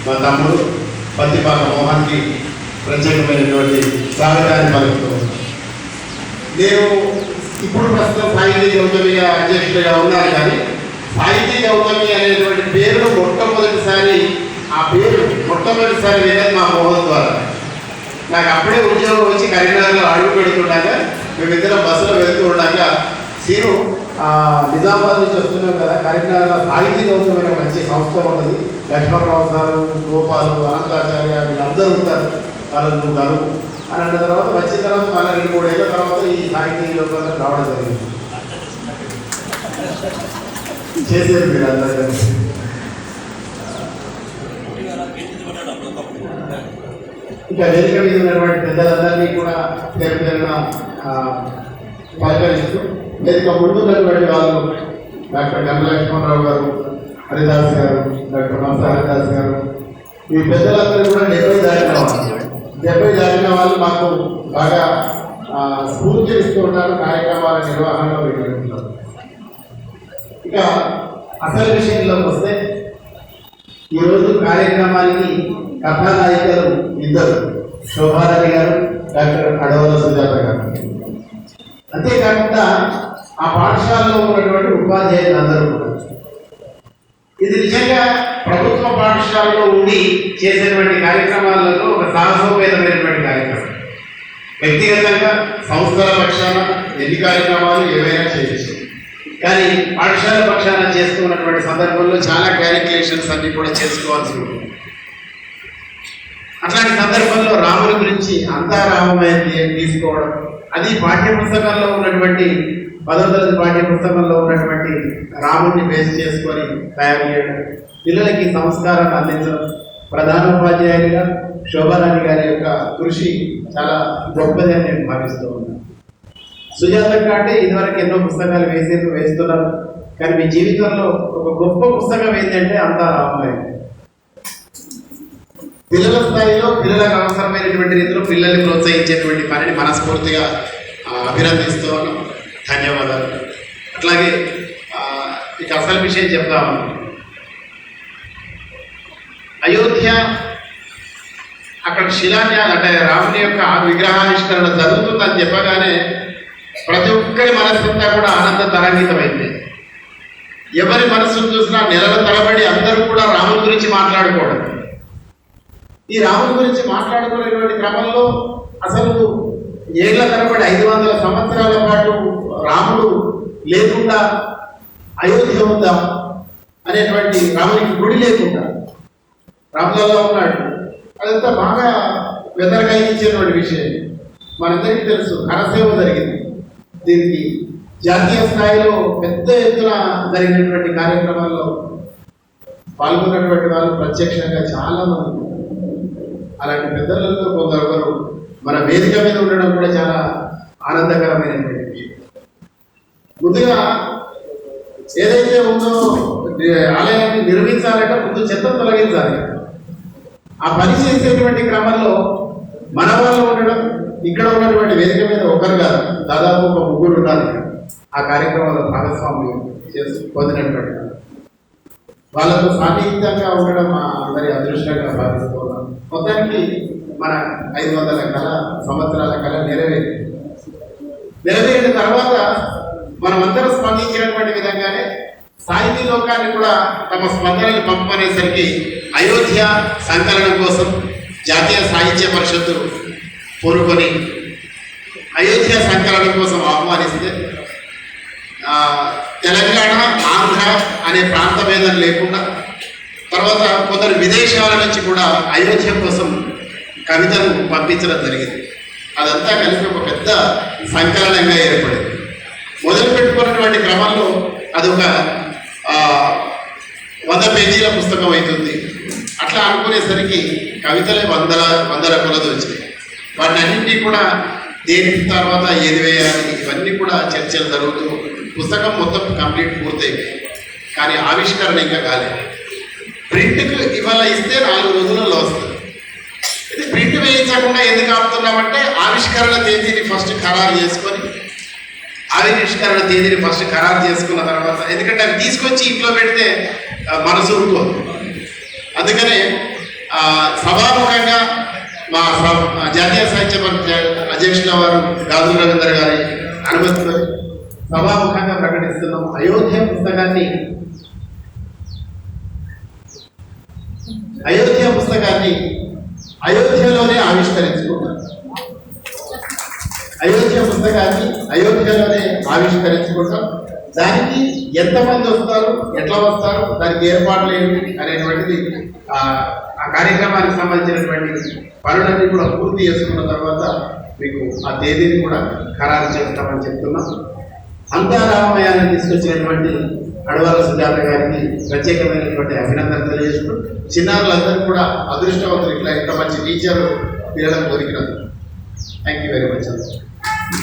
మా తమ్ముడు పత్తిపాక మోహన్కి ప్రత్యేకమైనటువంటి స్వాగతాన్ని పలుకుతూ నేను ఇప్పుడు ప్రస్తుతం సాహితీ గౌతమి అధ్యక్షుడిగా ఉన్నాను. కానీ సాహితీ గౌతమి అనేటువంటి పేరు మొట్టమొదటిసారి విన్నది మా మోహన్ ద్వారా. నాకు అప్పుడే ఉద్యోగం వచ్చి కరీంనగర్లో అడుగు పెడుతుండగా మేమిద్దరం బస్సులో వెళ్తూ ఉండగా సీను నిజామాబాద్ నుంచి వస్తున్నాం కదా, కరీంనగర్లో సాహితీ గౌతమి అనే మంచి సంస్థ ఉంటుంది, లక్ష్మణరావు సారు, గోపాలు, అనంతాచార్య వీళ్ళందరూ ఉంటారు, వాళ్ళు నువ్వు కలువు అని అన్న తర్వాత వచ్చిన తర్వాత మళ్ళీ 2-3 ఏళ్ళ తర్వాత ఈ సాహితీ గౌతమి రావడం జరిగింది. చేసేది మీరు అందరూ. ఇంకా వేదిక మీద ఉన్నటువంటి పెద్దలందరినీ కూడా పేరు పేరున పలకరిస్తూ వేదిక ముందున్నటువంటి వాళ్ళు డాక్టర్ గంగ లక్ష్మణరావు గారు, హరిదాస్ గారు, డాక్టర్ మమతా హరిదాస్ గారు, ఈ పెద్దలందరూ కూడా 70 దాటిన వాళ్ళు మాకు బాగా స్ఫూర్తినిస్తూ ఉంటారు, కార్యక్రమాల నిర్వహణలో పెట్టుకుంటారు. ఇక అసలు విషయంలోకి వస్తే ఈరోజు కార్యక్రమానికి కథానాయికలు ఇద్దరు, శోభారాణి గారు, డాక్టర్ అడవల సుజాత గారు. అంతేకాకుండా ఆ పాఠశాలలో ఉన్నటువంటి ఉపాధ్యాయులు అందరూ కూడా. ఇది నిజంగా ప్రభుత్వ పాఠశాలలో ఉండి చేసేటువంటి కార్యక్రమాలలో ఒక సాహసోపేతమైనటువంటి కార్యక్రమం. వ్యక్తిగతంగా సంస్థల పక్షాన ఎన్ని కార్యక్రమాలు ఏవైనా చేయొచ్చు, కానీ పాఠశాల పక్షాన చేస్తున్నటువంటి సందర్భంలో చాలా క్యాలిక్యులేషన్స్ అన్ని కూడా చేసుకోవాల్సి ఉంటుంది. అట్లాంటి సందర్భంలో రాముని గురించి అంతా రామమయం తీసుకోవడం, అది పాఠ్యపుస్తకంలో ఉన్నటువంటి 10వ తరగతి పాఠ్యపుస్తకంలో ఉన్నటువంటి రాముడిని బేస్ చేసుకొని తయారు చేయడం, పిల్లలకి సంస్కారాన్ని అందించడం, ప్రధానోపాధ్యాయులుగా శోభారాణి గారి యొక్క కృషి చాలా గొప్పది అని నేను భావిస్తూ ఉన్నాను. సుజాత కంటే ఇదివరకు ఎన్నో పుస్తకాలు వేస్తున్నారు, కానీ మీ జీవితంలో ఒక గొప్ప పుస్తకం ఏంటంటే అంతా రామమయం. పిల్లల స్థాయిలో పిల్లలకు అవసరమైనటువంటి రీతిలో పిల్లల్ని ప్రోత్సహించేటువంటి పనిని మనస్ఫూర్తిగా అభినందిస్తూ ఉన్నాం. ధన్యవాదాలు. అట్లాగే ఇక అసలు విషయం చెప్తాము. అయోధ్య అక్కడ శిలాన్యాలు అంటే రాముని యొక్క విగ్రహావిష్కరణ జరుగుతుందని చెప్పగానే ప్రతి ఒక్కరి మనస్సంతా కూడా ఆనంద తరంగితమైంది. ఎవరి మనస్సును చూసినా నెలల తరబడి అందరూ కూడా రాముని గురించి మాట్లాడుకోవడం. ఈ రాముని గురించి మాట్లాడుకునేటువంటి క్రమంలో అసలు ఏళ్ల తరబడి 500 సంవత్సరాల పాటు రాముడు లేకుండా అయోధ్య ఉందా అనేటువంటి, రామునికి గుడి లేకుండా రాములలో ఉన్నాడు, అదంతా బాగా వెదరగలిగించేటువంటి విషయం. మనందరికీ తెలుసు, కరసేవ జరిగింది. దీనికి జాతీయ స్థాయిలో పెద్ద ఎత్తున జరిగినటువంటి కార్యక్రమాల్లో పాల్గొన్నటువంటి వాళ్ళు ప్రత్యక్షంగా చాలా మంది. అలాంటి పెద్దలలో కొందరు మన వేదిక మీద ఉండడం కూడా చాలా ఆనందకరమైనటువంటి విషయం. ముందుగా ఏదైతే ఉందో ఆలయాన్ని నిర్మించాలంటే ముందు చెత్త తొలగించాలి. ఆ పని చేసేటువంటి క్రమంలో మన వాళ్ళు ఉండడం, ఇక్కడ ఉన్నటువంటి వేదిక మీద ఒకరు కాదు, దాదాపు ఒక 3 ఉండాలి ఆ కార్యక్రమంలో భాగస్వామ్యం పొందినటువంటి వాళ్ళకు సాన్నిహిత్యంగా ఉండడం అందరి అదృష్టంగా భావిస్తున్నాం. మొత్తానికి మన 500 సంవత్సరాల కళ నెరవేరిన తర్వాత మనమందరం స్పందించినటువంటి విధంగానే సాహితీ లోకాన్ని కూడా తమ స్పందనలు పంపనేసరికి అయోధ్య సంకలనం కోసం జాతీయ సాహిత్య పరిషత్తు పూనుకొని అయోధ్య సంకలనం కోసం ఆహ్వానిస్తే తెలంగాణ, ఆంధ్ర అనే ప్రాంత భేదం లేకుండా తర్వాత కొందరు విదేశాల నుంచి కూడా అయోధ్య కోసం కవితను పంపించడం జరిగింది. అదంతా కలిసి ఒక పెద్ద సంకలనంగా ఏర్పడింది. మొదలు పెట్టుకున్నటువంటి క్రమంలో అదొక 100 పేజీల పుస్తకం అవుతుంది. అట్లా అనుకునేసరికి కవితలే వందల కొలది వచ్చినాయి. వాటిని అన్నింటినీ కూడా దేని తర్వాత ఏది వేయాలి ఇవన్నీ కూడా చర్చలు జరుగుతూ పుస్తకం మొత్తం కంప్లీట్ పూర్తయిపోయింది. కానీ ఆవిష్కరణ ఇంకా కాలేదు. ప్రింట్కు ఇవాళ ఇస్తే 4 రోజులలో వస్తుంది. ఇది ప్రింట్ వేయించకుండా ఎందుకు ఆపుతున్నామంటే ఆవిష్కరణ తేదీని ఫస్ట్ ఖరారు చేసుకొని ఆవిష్కరణ తేదీని ఫస్ట్ ఖరారు చేసుకున్న తర్వాత, ఎందుకంటే అవి తీసుకొచ్చి ఇంట్లో పెడితే మనసు ఊరుకోదు. అందుకని అందుకనే సభాముఖంగా మా జాతీయ సాహిత్య పరిషత్ అధ్యక్షుల వారు గాజుల రవీంద్ర గారి అనుమతితో సభాముఖంగా ప్రకటిస్తున్నాం. అయోధ్య పుస్తకాన్ని అయోధ్యలోనే ఆవిష్కరించుకున్నాం. అయోధ్యలోనే ఆవిష్కరించుకుంటాం. దానికి ఎంతమంది వస్తారు, ఎట్లా వస్తారు, దానికి ఏర్పాట్లు ఏంటి అనేటువంటిది ఆ కార్యక్రమానికి సంబంధించినటువంటి పనులన్నీ కూడా పూర్తి చేసుకున్న తర్వాత మీకు ఆ తేదీని కూడా ఖరారు చేస్తామని చెప్తున్నాం. అంతరామయాన్ని తీసుకొచ్చినటువంటి అడవాల సుజాత గారికి ప్రత్యేకమైనటువంటి అభినందనలు తెలియజేస్తూ చిన్నారులందరూ కూడా అదృష్టవంతులు ఇట్లా ఇంత మంచి టీచర్ పిల్లలకు దొరికినందుకు. Thank you very much.